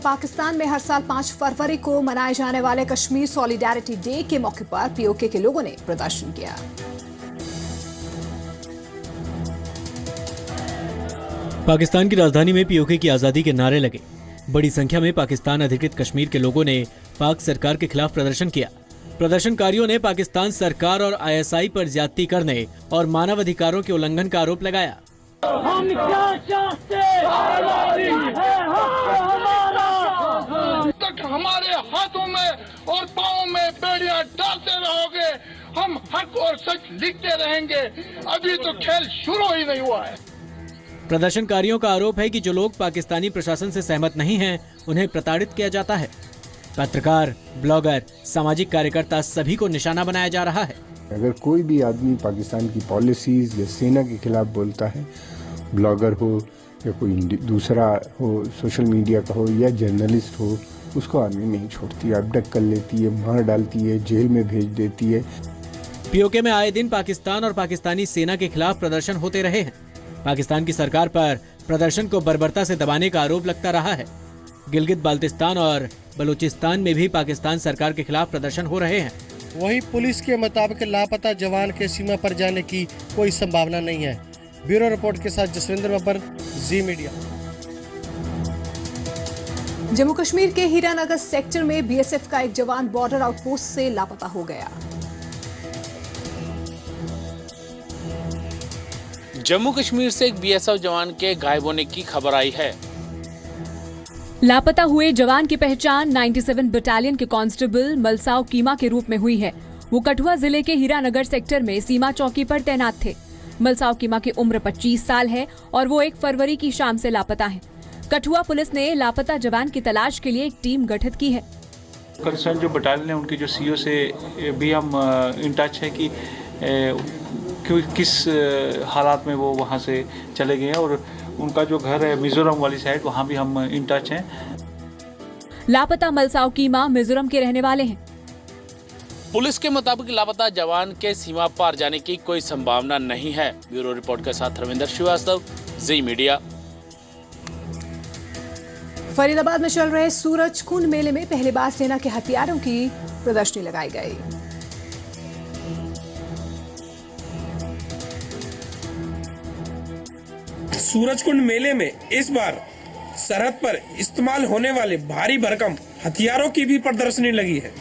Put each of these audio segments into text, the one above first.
पाकिस्तान में हर साल 5 फरवरी को मनाए जाने वाले कश्मीर सॉलिडेरिटी डे के मौके पर पीओके के लोगों ने प्रदर्शन किया। पाकिस्तान की राजधानी में पीओके की आजादी के नारे लगे। बड़ी संख्या में पाकिस्तान अधिकृत कश्मीर के लोगों ने पाक सरकार के खिलाफ प्रदर्शन किया। प्रदर्शनकारियों ने पाकिस्तान सरकार और आईएसआई पर ज्यादती करने और मानवाधिकारों के उल्लंघन का आरोप लगाया। हम क्या चाहते हैं? तक हमारे हाथों में और पाँव में बेड़ियां डालते रहोगे, हम हक और सच लिखते रहेंगे। अभी तो खेल शुरू ही नहीं हुआ है। प्रदर्शनकारियों का आरोप है कि जो लोग पाकिस्तानी प्रशासन से सहमत नहीं हैं, उन्हें प्रताड़ित किया जाता है। पत्रकार, ब्लॉगर, सामाजिक कार्यकर्ता सभी को निशाना बनाया जा रहा है। अगर कोई भी आदमी पाकिस्तान की पॉलिसीज या सेना के खिलाफ बोलता है, ब्लॉगर हो या कोई दूसरा हो, सोशल मीडिया का हो या जर्नलिस्ट हो, उसको आर्मी नहीं छोड़ती, अबडक्ट कर लेती है, मार डालती है, जेल में भेज देती है। पीओके में आए दिन पाकिस्तान और पाकिस्तानी सेना के खिलाफ प्रदर्शन होते रहे हैं। पाकिस्तान की सरकार पर प्रदर्शन को बर्बरता से दबाने का आरोप लगता रहा है। गिलगित बाल्टिस्तान और बलूचिस्तान में भी पाकिस्तान सरकार के खिलाफ प्रदर्शन हो रहे हैं। वही पुलिस के मुताबिक लापता जवान के सीमा पर जाने की कोई संभावना नहीं है। ब्यूरो रिपोर्ट के साथ जसविंदर बब्बर, जी मीडिया। जम्मू कश्मीर के हीरानगर सेक्टर में बीएसएफ का एक जवान बॉर्डर आउटपोस्ट से लापता हो गया। जम्मू कश्मीर से एक बीएसएफ जवान के गायब होने की खबर आई है। लापता हुए जवान की पहचान 97 बटालियन के कांस्टेबल मलसाव कीमा के रूप में हुई है। वो कठुआ जिले के हीरानगर सेक्टर में सीमा चौकी पर तैनात थे। मलसाव कीमा की उम्र 25 साल है और वो 1 फरवरी की शाम से लापता है। कठुआ पुलिस ने लापता जवान की तलाश के लिए एक टीम गठित की है। कंसर्न जो बटालियन है उनकी जो सीओ से भी हम इन टच है कि किस हालात में वो वहाँ से चले गए हैं, और उनका जो घर है मिजोरम वाली साइड, वहाँ भी हम इन टच हैं। लापता मलसाव कीमा मिजोरम के रहने वाले हैं। पुलिस के मुताबिक लापता जवान के सीमा पार जाने की कोई संभावना नहीं है। ब्यूरो रिपोर्ट के साथ रविंदर श्रीवास्तव, जी मीडिया। फरीदाबाद में चल रहे सूरज कुंड मेले में पहली बार सेना के हथियारों की प्रदर्शनी लगाई गई। सूरजकुंड मेले में इस बार सरहद पर इस्तेमाल होने वाले भारी भरकम हथियारों की भी प्रदर्शनी लगी है।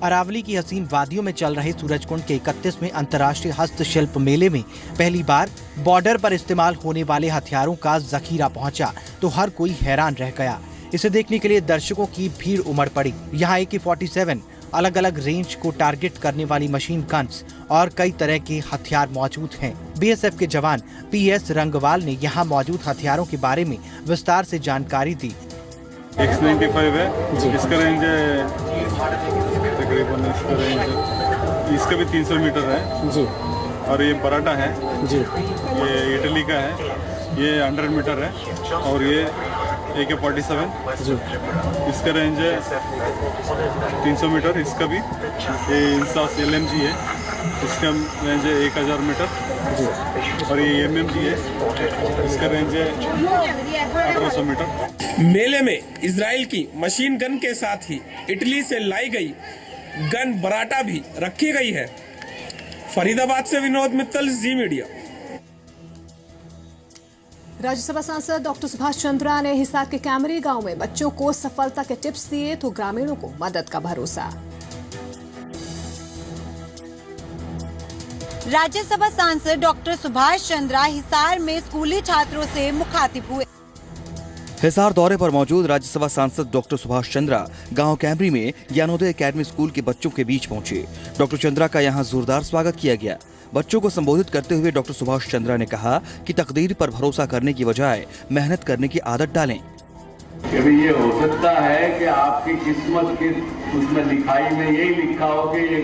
अरावली की हसीन वादियों में चल रहे सूरजकुंड के 31वें अंतर्राष्ट्रीय हस्तशिल्प मेले में पहली बार बॉर्डर पर इस्तेमाल होने वाले हथियारों का जखीरा पहुंचा तो हर कोई हैरान रह गया। इसे देखने के लिए दर्शकों की भीड़ उमड़ पड़ी। यहाँ AK-47, अलग अलग रेंज को टारगेट करने वाली मशीन गन्स और कई तरह के हथियार मौजूद हैं। बीएसएफ के जवान PS रंगवाल ने यहाँ मौजूद हथियारों के बारे में विस्तार से जानकारी दी। X95 है, इसका रेंज तकरीबन इसका भी 300 मीटर है जी। और ये बराटा है जी, ये इटली का है, ये 100 मीटर है। और ये AK-47 जी, इसका रेंज है 300 मीटर। इसका भी ये इंसास LMG है, इसका रेंज है 1000 मीटर जी। और ये MMG है, इसका रेंज है 1800 मीटर। मेले में इजराइल की मशीन गन के साथ ही इटली से लाई गई गन बराटा भी रखी गई है। फरीदाबाद से विनोद मित्तल, जी मीडिया। राज्यसभा सांसद डॉक्टर सुभाष चंद्रा ने हिसार के कैमरी गांव में बच्चों को सफलता के टिप्स दिए तो ग्रामीणों को मदद का भरोसा। राज्यसभा सांसद डॉक्टर सुभाष चंद्रा हिसार में स्कूली छात्रों से मुखातिब हुए। हिसार दौरे पर मौजूद राज्यसभा सांसद डॉक्टर सुभाष चंद्रा गांव कैमरी में ज्ञानोदय एकेडमी स्कूल के बच्चों के बीच पहुंचे। डॉक्टर चंद्रा का यहां जोरदार स्वागत किया गया। बच्चों को संबोधित करते हुए डॉक्टर सुभाष चंद्रा ने कहा कि तकदीर पर भरोसा करने की बजाय मेहनत करने की आदत डालें। कभी ये हो सकता है कि आपकी किस्मत की उसमें लिखाई में यही लिखा हो कि ये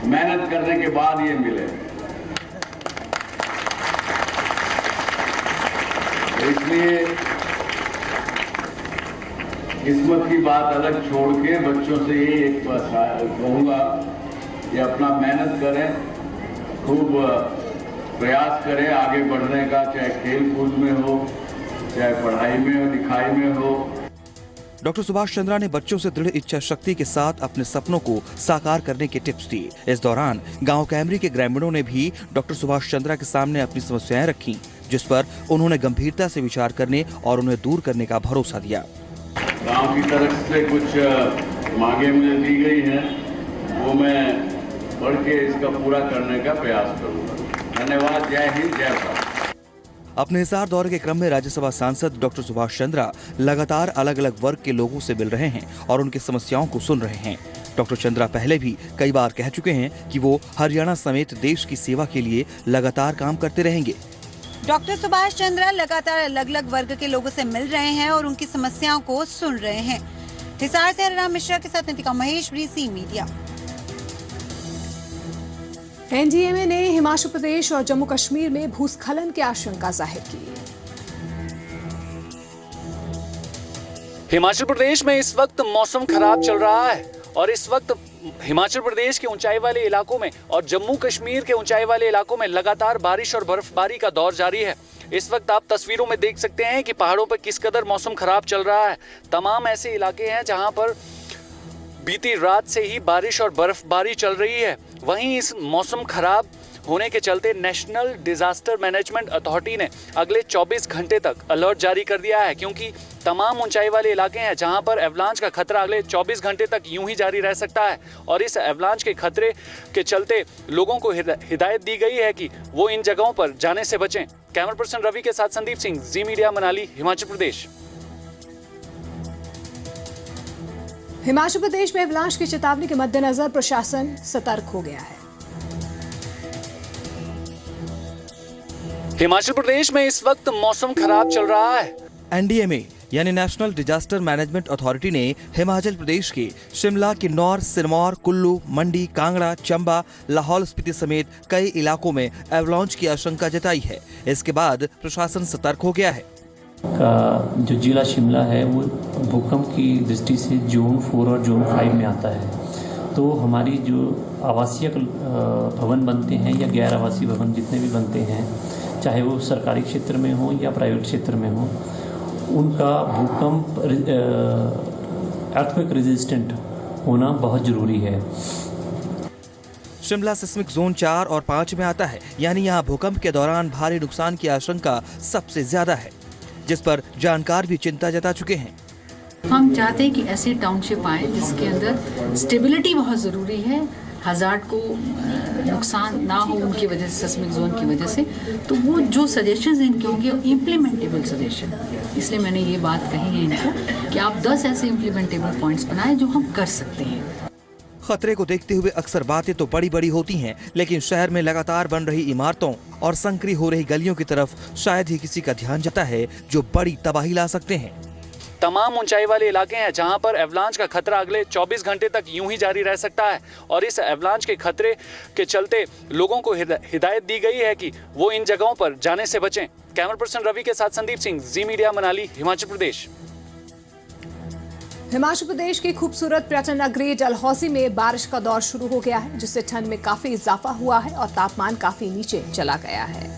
मेहनत करने के बाद ये मिले। इसलिए किस्मत की बात अलग छोड़ के बच्चों से ये एक कहूँगा कि अपना मेहनत करें, खूब प्रयास करें आगे बढ़ने का, चाहे खेल कूद में हो, चाहे पढ़ाई में हो, लिखाई में हो। डॉक्टर सुभाष चंद्रा ने बच्चों से दृढ़ इच्छा शक्ति के साथ अपने सपनों को साकार करने के टिप्स दिए। इस दौरान गांव कैमरी के ग्रामीणों ने भी डॉक्टर सुभाष चंद्रा के सामने अपनी समस्याएं रखी, जिस पर उन्होंने गंभीरता से विचार करने और उन्हें दूर करने का भरोसा दिया। गांव की तरफ से कुछ मांगे मुझे दी गई हैं, वो मैं पढ़ के इसका पूरा करने का प्रयास करूंगा। धन्यवाद। जय हिंद, जय भारत। अपने हिसार दौरे के क्रम में राज्यसभा सांसद डॉक्टर सुभाष चंद्रा लगातार अलग अलग वर्ग के लोगों से मिल रहे हैं और उनकी समस्याओं को सुन रहे हैं। डॉक्टर चंद्रा पहले भी कई बार कह चुके हैं कि वो हरियाणा समेत देश की सेवा के लिए लगातार काम करते रहेंगे। डॉक्टर सुभाष चंद्रा लगातार अलग अलग वर्ग के लोगों से मिल रहे हैं और उनकी समस्याओं को सुन रहे हैं। हिसार से हरिराम मिश्रा के साथ नितिका महेश्वरी, ज़ी मीडिया। एनडीएमए ने हिमाचल प्रदेश और जम्मू कश्मीर में भूस्खलन की आशंका जाहिर की। हिमाचल प्रदेश में इस वक्त मौसम खराब चल रहा है और इस वक्त हिमाचल प्रदेश के ऊंचाई वाले इलाकों में और जम्मू कश्मीर के ऊंचाई वाले इलाकों में लगातार बारिश और बर्फबारी का दौर जारी है। इस वक्त आप तस्वीरों में देख सकते हैं कि पहाड़ों पर किस कदर मौसम खराब चल रहा है। तमाम ऐसे इलाके हैं जहां पर बीती रात से ही बारिश और बर्फबारी चल रही है। वहीं इस मौसम खराब होने के चलते नेशनल डिजास्टर मैनेजमेंट अथॉरिटी ने अगले 24 घंटे तक अलर्ट जारी कर दिया है, क्योंकि तमाम ऊंचाई वाले इलाके हैं जहां पर एवलांच का खतरा अगले 24 घंटे तक यूं ही जारी रह सकता है। और इस एवलांच के खतरे के चलते लोगों को हिदायत दी गई है कि वो इन जगहों पर जाने से बचें। कैमरा पर्सन रवि के साथ संदीप सिंह, ज़ी मीडिया, मनाली, हिमाचल प्रदेश। हिमाचल प्रदेश में एवलांच की चेतावनी के मद्देनजर प्रशासन सतर्क हो गया है। हिमाचल प्रदेश में इस वक्त मौसम खराब चल रहा है। एनडीएमए यानी नेशनल डिजास्टर मैनेजमेंट अथॉरिटी ने हिमाचल प्रदेश के शिमला, किन्नौर, सिरमौर, कुल्लू, मंडी, कांगड़ा, चंबा, लाहौल स्पीति समेत कई इलाकों में एवलांच की आशंका जताई है। इसके बाद प्रशासन सतर्क हो गया है। का जो जिला शिमला है वो भूकंप की दृष्टि से जोन 4 और जोन 5 में आता है। तो हमारी जो आवासीय भवन बनते हैं या गैर आवासीय भवन जितने भी बनते हैं, चाहे वो सरकारी क्षेत्र में हो या प्राइवेट क्षेत्र में हो, उनका भूकंप अर्थक्वेक रेजिस्टेंट होना बहुत ज़रूरी है। शिमला सिस्मिक जोन 4 और 5 में आता है, यानी यहाँ भूकंप के दौरान भारी नुकसान की आशंका सबसे ज्यादा है, जिस पर जानकार भी चिंता जता चुके हैं। हम चाहते हैं कि ऐसी टाउनशिप आए जिसके अंदर स्टेबिलिटी बहुत ज़रूरी है, हज़ार्ड को नुकसान ना हो उनकी वजह से, सिस्मिक जोन की वजह से। तो वो जो सजेशंस इनके होंगे इम्प्लीमेंटेबल सजेशन, इसलिए मैंने ये बात कही है इनको कि आप 10 ऐसे इम्प्लीमेंटेबल पॉइंट्स बनाएं जो हम कर सकते हैं। खतरे को देखते हुए अक्सर बातें तो बड़ी बड़ी होती हैं, लेकिन शहर में लगातार बन रही इमारतों और संकरी हो रही गलियों की तरफ शायद ही किसी का ध्यान जाता है, जो बड़ी तबाही ला सकते हैं। तमाम ऊंचाई वाले इलाके हैं जहां पर एवलांच का खतरा अगले 24 घंटे तक यूं ही जारी रह सकता है और इस एवलांच के खतरे के चलते लोगों को हिदायत दी गई है कि वो इन जगहों पर जाने से बचें। कैमरा पर्सन रवि के साथ संदीप सिंह, ज़ी मीडिया, मनाली, हिमाचल प्रदेश। हिमाचल प्रदेश की खूबसूरत पर्यटन नगरी डलहौजी में बारिश का दौर शुरू हो गया है, जिससे ठंड में काफी इजाफा हुआ है और तापमान काफी नीचे चला गया है।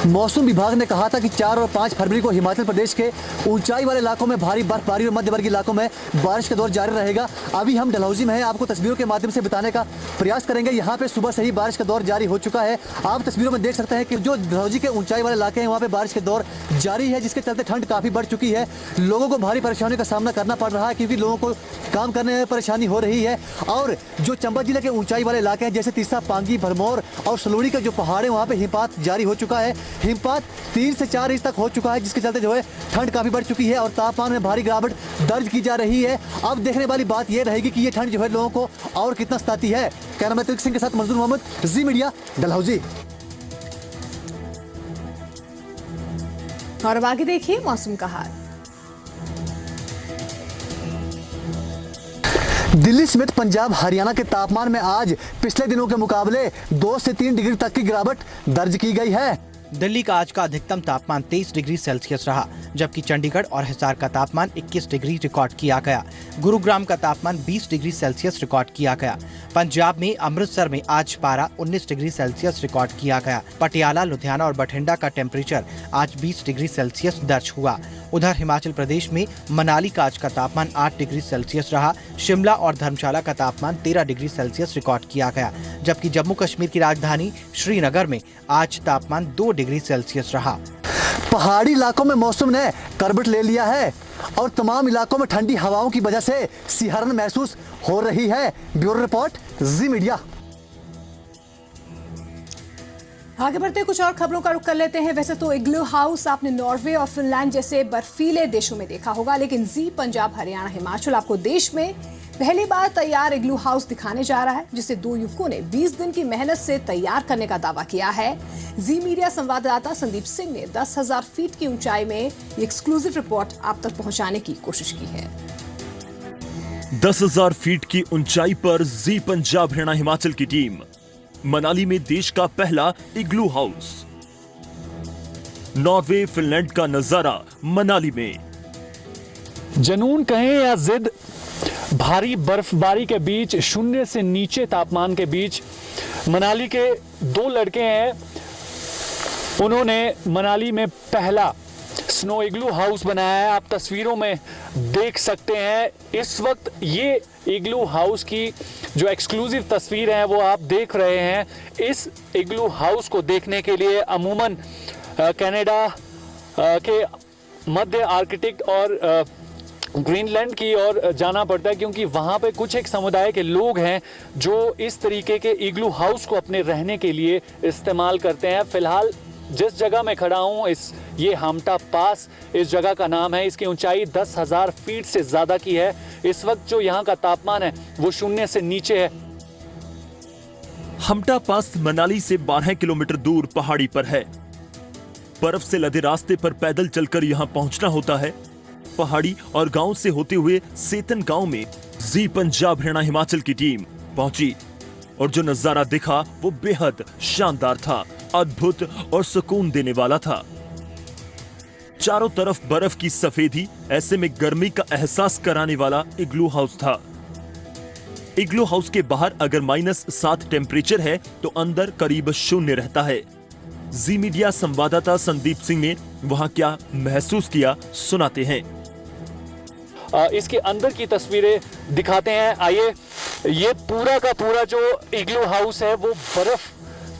मौसम विभाग ने कहा था कि 4 और 5 फरवरी को हिमाचल प्रदेश के ऊंचाई वाले इलाकों में भारी बर्फबारी और मध्यवर्गीय इलाकों में बारिश का दौर जारी रहेगा। अभी हम डलहौजी में हैं, आपको तस्वीरों के माध्यम से बताने का प्रयास करेंगे। यहाँ पे सुबह से ही बारिश का दौर जारी हो चुका है। आप तस्वीरों में देख सकते हैं कि जो डलहौजी के ऊंचाई वाले इलाके हैं वहाँ पे बारिश का दौर जारी है, जिसके चलते ठंड काफी बढ़ चुकी है। लोगों को भारी परेशानी का सामना करना पड़ रहा है, क्योंकि लोगों को काम करने में परेशानी हो रही है। और जो चंबा जिले के ऊंचाई वाले इलाके हैं, जैसे तीसा, पांगी, भरमौर और सलोड़ी का जो पहाड़ है, वहाँ पे हिमपात जारी हो चुका है। हिमपात 3 से 4 इंच तक हो चुका है, जिसके चलते जो है ठंड काफी बढ़ चुकी है और तापमान में भारी गिरावट दर्ज की जा रही है। अब देखने वाली बात यह रहेगी कि ये ठंड जो है लोगों को और कितना सताती है। कैमरामैन सिंह के साथ मंजूर मोहम्मद, ज़ी मीडिया, डलहौजी। और आगे देखिए मौसम का हाल। दिल्ली समेत पंजाब, हरियाणा के तापमान में आज पिछले दिनों के मुकाबले 2 से 3 डिग्री तक की गिरावट दर्ज की गई है। दिल्ली का आज का अधिकतम तापमान 23 डिग्री सेल्सियस रहा, जबकि चंडीगढ़ और हिसार का तापमान 21 डिग्री रिकॉर्ड किया गया। गुरुग्राम का तापमान 20 डिग्री सेल्सियस रिकॉर्ड किया गया। पंजाब में अमृतसर में आज पारा 19 डिग्री सेल्सियस रिकॉर्ड किया गया। पटियाला, लुधियाना और बठिंडा का टेम्परेचर आज 20 डिग्री सेल्सियस दर्ज हुआ। उधर हिमाचल प्रदेश में मनाली का आज का तापमान 8 डिग्री सेल्सियस रहा। शिमला और धर्मशाला का तापमान 13 डिग्री सेल्सियस रिकॉर्ड किया गया, जबकि जम्मू कश्मीर की राजधानी श्रीनगर में आज तापमान 2 डिग्री सेल्सियस रहा। पहाड़ी इलाकों में मौसम ने करवट ले लिया है और तमाम इलाकों में ठंडी हवाओं की वजह से सिहरन महसूस हो रही है। ब्यूरो रिपोर्ट, जी मीडिया। आगे बढ़ते कुछ और खबरों का रुख कर लेते हैं। वैसे तो इग्लू हाउस आपने नॉर्वे और फिनलैंड जैसे बर्फीले देशों में देखा होगा, लेकिन जी पंजाब, हरियाणा, हिमाचल आपको देश में पहली बार तैयार इग्लू हाउस दिखाने जा रहा है, जिसे 2 युवकों ने 20 दिन की मेहनत से तैयार करने का दावा किया है। जी मीडिया संवाददाता संदीप सिंह ने 10,000 फीट की ऊंचाई में ये एक्सक्लूसिव रिपोर्ट आप तक पहुंचाने की कोशिश की है। 10,000 फीट की ऊंचाई पर जी पंजाब, हरियाणा, हिमाचल की टीम मनाली में देश का पहला इग्लू हाउस। नॉर्वे, फिनलैंड का नजारा मनाली में। जनून कहें या जिद, भारी बर्फबारी के बीच, शून्य से नीचे तापमान के बीच मनाली के 2 लड़के हैं। उन्होंने मनाली में पहला स्नो इग्लू हाउस बनाया है। आप तस्वीरों में देख सकते हैं इस वक्त ये इग्लू हाउस की जो एक्सक्लूसिव तस्वीर है वो आप देख रहे हैं। इस इग्लू हाउस को देखने के लिए अमूमन कनाडा के मध्य आर्कटिक और ग्रीनलैंड की ओर जाना पड़ता है, क्योंकि वहाँ पे कुछ एक समुदाय के लोग हैं जो इस तरीके के इग्लू हाउस को अपने रहने के लिए इस्तेमाल करते हैं। फिलहाल जिस जगह मैं खड़ा हूँ ये हमटा पास इस जगह का नाम है। इसकी ऊंचाई 10,000 फीट से ज़्यादा की है। इस वक्त जो यहाँ का तापमान है वो शून्य से नीचे है। हमटा पास मनाली से 12 किलोमीटर दूर पहाड़ी पर है। बर्फ से लदे रास्ते पर पैदल चलकर यहाँ पहुंचना होता है। पहाड़ी और गांव से होते हुए सेतन गांव में जी पंजाब, हरियाणा, हिमाचल की टीम पहुंची और जो नजारा दिखा वो बेहद शानदार था, अद्भुत और सुकून देने वाला था। चारों तरफ बर्फ की सफेदी, ऐसे में गर्मी का एहसास कराने वाला इग्लू हाउस था। इग्लू हाउस के बाहर अगर -7 टेम्परेचर है तो अंदर करीब 0 रहता है। जी मीडिया संवाददाता संदीप सिंह ने वहां क्या महसूस किया, सुनाते हैं। इसके अंदर की तस्वीरें दिखाते हैं, आइए। ये पूरा का पूरा जो इग्लू हाउस है वो बर्फ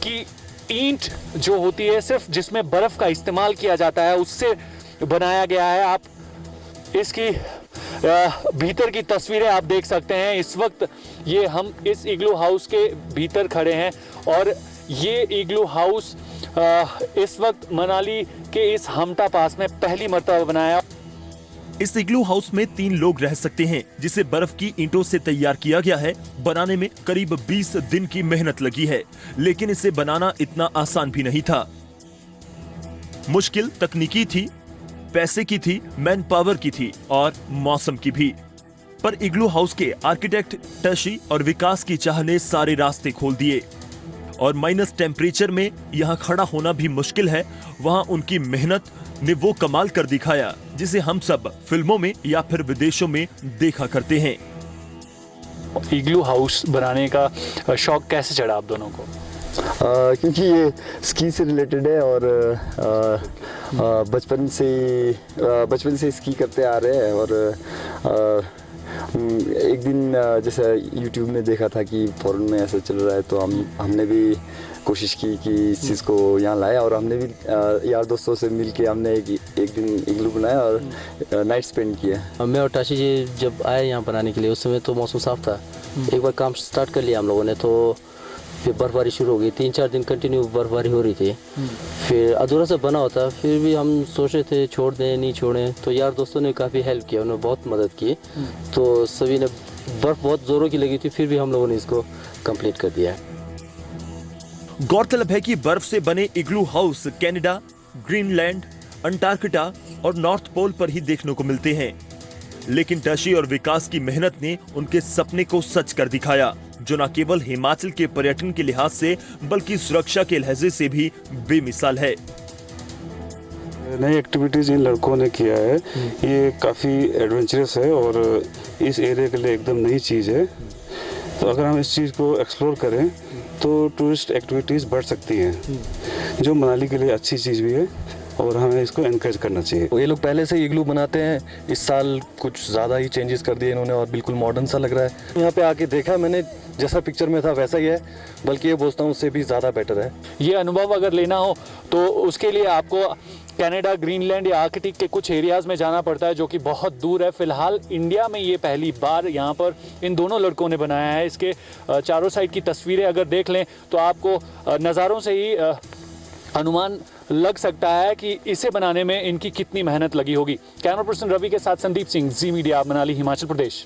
की ईंट जो होती है, सिर्फ जिसमें बर्फ का इस्तेमाल किया जाता है, उससे बनाया गया है। आप इसकी भीतर की तस्वीरें आप देख सकते हैं। इस वक्त ये हम इस इग्लू हाउस के भीतर खड़े हैं और ये इग्लू हाउस इस वक्त मनाली के इस हमटा पास में पहली मर्तबा बनाया। इस इग्लू हाउस में 3 लोग रह सकते हैं, जिसे बर्फ की ईंटों से तैयार किया गया है। बनाने में करीब 20 दिन की मेहनत लगी है, लेकिन इसे बनाना इतना आसान भी नहीं था। मुश्किल तकनीकी थी, पैसे की थी, मैन पावर की थी और मौसम की भी। पर इग्लू हाउस के आर्किटेक्ट टशी और विकास की चाह ने सारे रास्ते खोल दिए और माइनस टेम्परेचर में यहाँ खड़ा होना भी मुश्किल है। वहाँ उनकी मेहनत ने वो कमाल कर दिखाया जिसे हम सब फिल्मों में या फिर विदेशों में देखा करते हैं। इग्लू हाउस बनाने का शौक कैसे चढ़ा आप दोनों को? क्योंकि ये स्की से रिलेटेड है और बचपन से स्की करते आ रहे हैं। और एक दिन जैसे यूट्यूब में देखा था कि फॉरेन में ऐसा चल रहा है, तो हमने भी कोशिश की कि इस चीज़ को यहाँ लाया और हमने भी यार दोस्तों से मिल के हमने एक दिन इग्लू बनाया और नाइट स्पेंड किया। मैं और टाशी जी जब आए यहाँ बनाने के लिए, उस समय तो मौसम साफ था। एक बार काम स्टार्ट कर लिया हम लोगों ने, तो फिर बर्फबारी शुरू हो गई। 3-4 दिन कंटिन्यू बर्फबारी हो रही थी। फिर अधूरा सा बना होता, फिर भी हम सोच रहे थे छोड़ दें नहीं छोड़ें, तो यार दोस्तों ने काफ़ी हेल्प किया, उन्होंने बहुत मदद की। तो सभी ने, बर्फ बहुत ज़ोरों की लगी थी, फिर भी हम लोगों ने इसको कंप्लीट कर दिया। गौरतलब है कि बर्फ से बने इग्लू हाउस कनाडा, ग्रीनलैंड, अंटार्कटिका और नॉर्थ पोल पर ही देखने को मिलते हैं, लेकिन टशी और विकास की मेहनत ने उनके सपने को सच कर दिखाया, जो न केवल हिमाचल के पर्यटन के लिहाज से बल्कि सुरक्षा के लहजे से भी बेमिसाल है। नई एक्टिविटीज इन लड़कों ने किया है, ये काफ़ी एडवेंचरस है और इस एरिया के लिए एकदम नई चीज़ है। तो अगर हम इस चीज़ को एक्सप्लोर करें तो टूरिस्ट एक्टिविटीज़ बढ़ सकती हैं, जो मनाली के लिए अच्छी चीज़ भी है और हमें इसको एनकरेज करना चाहिए। ये लोग पहले से इग्लू बनाते हैं, इस साल कुछ ज़्यादा ही चेंजेस कर दिए इन्होंने और बिल्कुल मॉडर्न सा लग रहा है। यहाँ पे आके देखा मैंने, जैसा पिक्चर में था वैसा ही है, बल्कि ये सोचता हूँ उससे भी ज़्यादा बेटर है। ये अनुभव अगर लेना हो तो उसके लिए आपको कनाडा, ग्रीनलैंड या आर्कटिक के कुछ एरियाज़ में जाना पड़ता है जो कि बहुत दूर है। फिलहाल इंडिया में ये पहली बार यहाँ पर इन दोनों लड़कों ने बनाया है। इसके चारों साइड की तस्वीरें अगर देख लें तो आपको नज़ारों से ही अनुमान लग सकता है कि इसे बनाने में इनकी कितनी मेहनत लगी होगी। कैमरा पर्सन रवि के साथ संदीप सिंह, जी मीडिया, मनाली, हिमाचल प्रदेश।